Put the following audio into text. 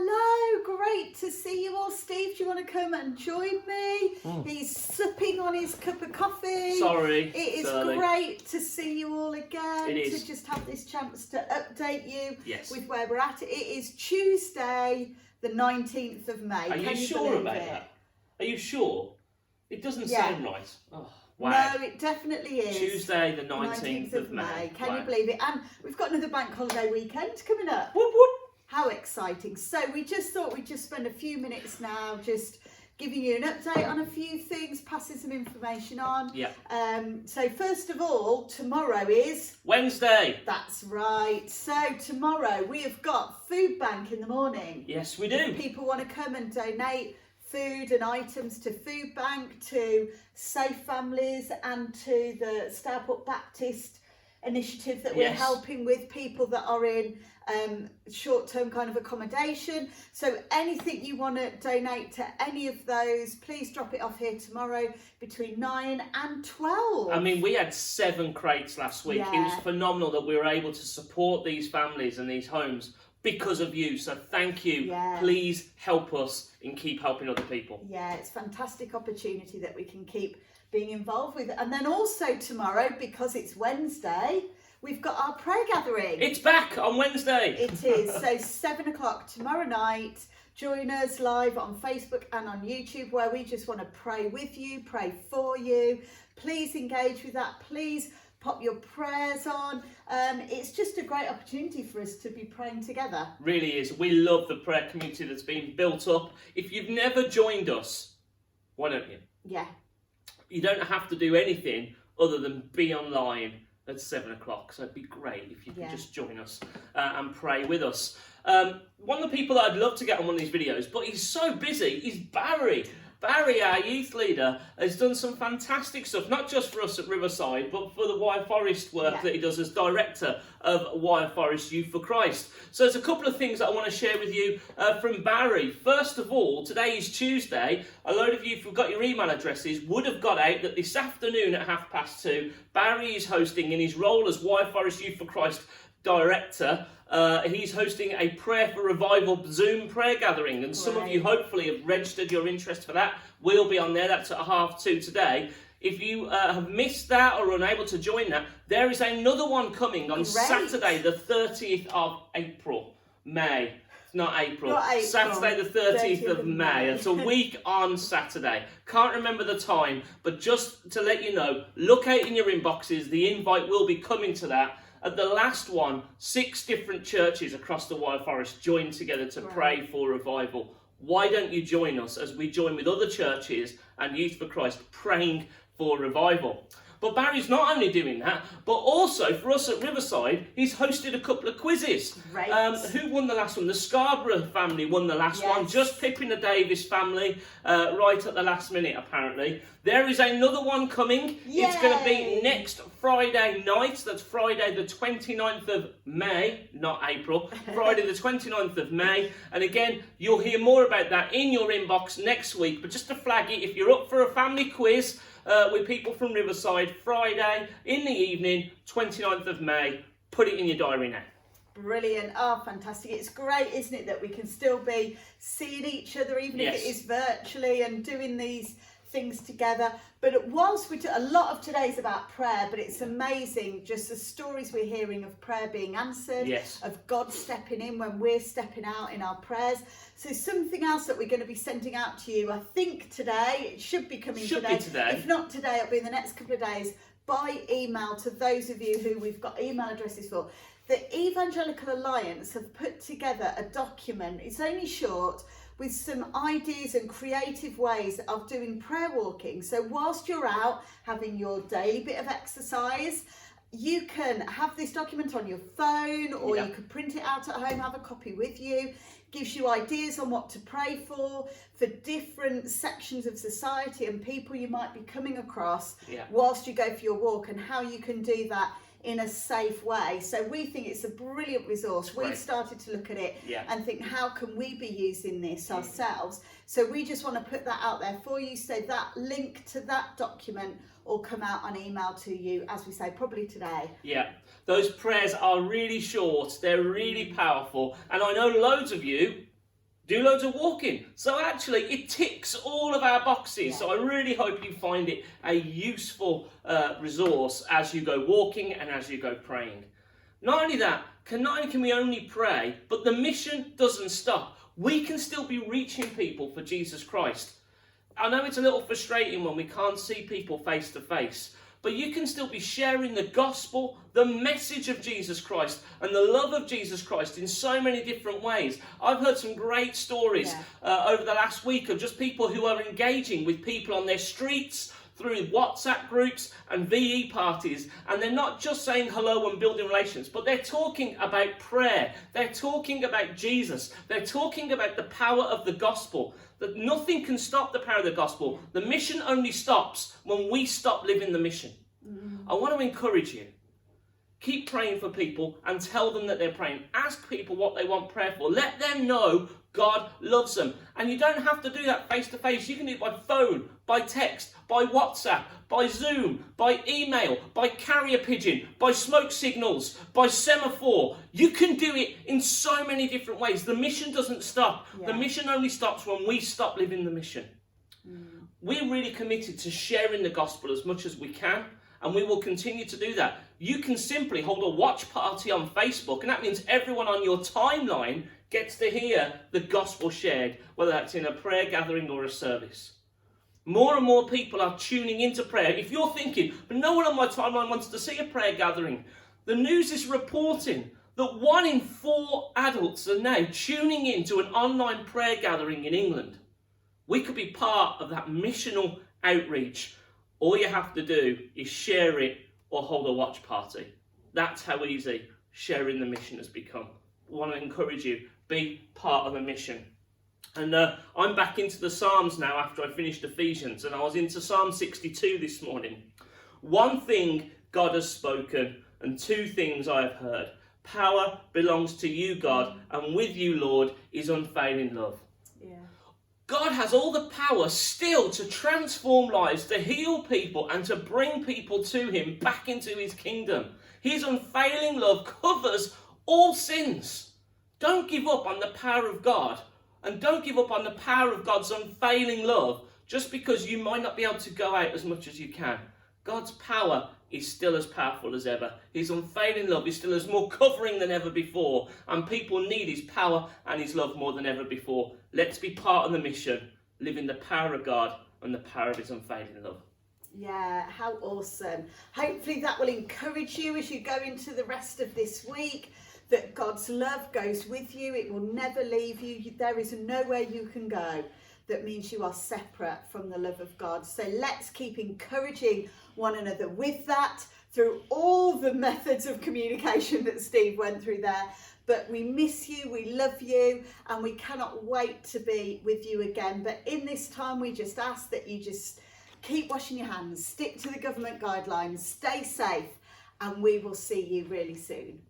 Hello, great to see you all. Steve, do you want to come and join me? He's sipping on his cup of coffee. Sorry. It is great to see you all again. It is. To just have this chance to update you with where we're at. It is Tuesday, the 19th of May. Are you sure about that? Are you sure? It doesn't sound right. Oh, wow. No, it definitely is. Tuesday, the 19th of May. Can you believe it? And we've got another bank holiday weekend coming up. Whoop, whoop. How exciting. So we just thought we'd just spend a few minutes now just giving you an update on a few things, passing some information on. Yeah. So first of all, tomorrow is... Wednesday. That's right. So tomorrow we have got Food Bank in the morning. Yes, we do. If people want to come and donate food and items to Food Bank, to Safe Families and to the Starbuck Baptist initiative that we're helping with people that are in short-term kind of accommodation. So anything you want to donate to any of those, please drop it off here tomorrow between 9 and 12. I mean, we had 7 crates last week. It was phenomenal that we were able to support these families and these homes because of you. So thank you. Please help us and keep helping other people. Yeah, it's a fantastic opportunity that we can keep being involved with. And then also tomorrow, because it's Wednesday, we've got our prayer gathering. It's back on Wednesday. It is. So 7 o'clock tomorrow night. Join us live on Facebook and on YouTube, where we just want to pray with you, pray for you. Please engage with that. Please pop your prayers on. It's just a great opportunity for us to be praying together. Really is. We love the prayer community that's been built up. If you've never joined us, why don't you? Yeah. You don't have to do anything other than be online at 7 o'clock. So it'd be great if you could just join us and pray with us. One of the people that I'd love to get on one of these videos, but he's so busy, is Barry. Barry, our youth leader, has done some fantastic stuff, not just for us at Riverside, but for the Wye Forest work that he does as director of Wye Forest Youth for Christ. So there's a couple of things that I want to share with you from Barry. First of all, today is Tuesday. A load of you, if you've got your email addresses, would have got out that this afternoon at 2:30, Barry is hosting, in his role as Wye Forest Youth for Christ director, he's hosting a Prayer for Revival Zoom prayer gathering, and some of you hopefully have registered your interest for that. We'll be on there. That's at 2:30 today. If you have missed that or are unable to join that, there is another one coming on Saturday, the 30th of April. May. It's not April. Saturday the 30th of May. It's a week on Saturday. Can't remember the time, but just to let you know, look out in your inboxes. The invite will be coming to that. At the last one, 6 different churches across the Wye Forest joined together to pray for revival. Why don't you join us as we join with other churches and Youth for Christ praying for revival? But Barry's not only doing that, but also for us at Riverside, he's hosted a couple of quizzes. Who won the last one? The Scarborough family won the last one, just pipping the Davis family right at the last minute, apparently. There is another one coming. It's going to be next Friday night. That's Friday the 29th of May, not April. Friday the 29th of May. And again, you'll hear more about that in your inbox next week. But just to flag it, if you're up for a family quiz with people from Riverside, Friday in the evening, 29th of May, put it in your diary now. Brilliant. Oh, fantastic. It's great, isn't it, that we can still be seeing each other, even if it is virtually, and doing these things together. But whilst a lot of today is about prayer, but it's amazing just the stories we're hearing of prayer being answered, of God stepping in when we're stepping out in our prayers. So something else that we're going to be sending out to you, I think today, it should be coming today. If not today, it'll be in the next couple of days, by email to those of you who we've got email addresses for. The Evangelical Alliance have put together a document. It's only short, with some ideas and creative ways of doing prayer walking. So whilst you're out having your daily bit of exercise, you can have this document on your phone, or you could print it out at home, have a copy with you. Gives you ideas on what to pray for different sections of society and people you might be coming across whilst you go for your walk, and how you can do that in a safe way. So we think it's a brilliant resource. We've started to look at it and think, how can we be using this ourselves? So we just want to put that out there for you. So that link to that document will come out on email to you, as we say, probably today. Yeah, those prayers are really short. They're really powerful. And I know loads of you do loads of walking. So actually, it ticks all of our boxes. Yeah. So I really hope you find it a useful resource as you go walking and as you go praying. Not only that, not only can we only pray, but the mission doesn't stop. We can still be reaching people for Jesus Christ. I know it's a little frustrating when we can't see people face to face, but you can still be sharing the gospel, the message of Jesus Christ, and the love of Jesus Christ in so many different ways. I've heard some great stories over the last week of just people who are engaging with people on their streets, through WhatsApp groups and VE parties, and they're not just saying hello and building relations, but they're talking about prayer, they're talking about Jesus, they're talking about the power of the gospel, that nothing can stop the power of the gospel. The mission only stops when we stop living the mission. I want to encourage you. Keep praying for people and tell them that they're praying. Ask people what they want prayer for. Let them know God loves them. And you don't have to do that face to face. You can do it by phone, by text, by WhatsApp, by Zoom, by email, by carrier pigeon, by smoke signals, by semaphore. You can do it in so many different ways. The mission doesn't stop. The mission only stops when we stop living the mission. We're really committed to sharing the gospel as much as we can, and we will continue to do that. You can simply hold a watch party on Facebook, and that means everyone on your timeline gets to hear the gospel shared, whether that's in a prayer gathering or a service. More and more people are tuning into prayer. If you're thinking, but no one on my timeline wants to see a prayer gathering, the news is reporting that 1 in 4 adults are now tuning into an online prayer gathering in England. We could be part of that missional outreach. All you have to do is share it or hold a watch party. That's how easy sharing the mission has become. I want to encourage you, be part of the mission. And I'm back into the Psalms now after I finished Ephesians, and I was into Psalm 62 this morning. 1 thing God has spoken, and 2 things I have heard. Power belongs to you, God, and with you, Lord, is unfailing love. God has all the power still to transform lives, to heal people, and to bring people to him back into his kingdom. His unfailing love covers all sins. Don't give up on the power of God, and don't give up on the power of God's unfailing love just because you might not be able to go out as much as you can. God's power is still as powerful as ever. His unfailing love is still as more covering than ever before, and people need his power and his love more than ever before. Let's be part of the mission, living the power of God and the power of his unfailing love. Yeah, how awesome. Hopefully that will encourage you as you go into the rest of this week, that God's love goes with you. It will never leave you. There is nowhere you can go that means you are separate from the love of God. So let's keep encouraging one another with that through all the methods of communication that Steve went through there. But we miss you, we love you, and we cannot wait to be with you again. But in this time, we just ask that you just keep washing your hands, stick to the government guidelines, stay safe, and we will see you really soon.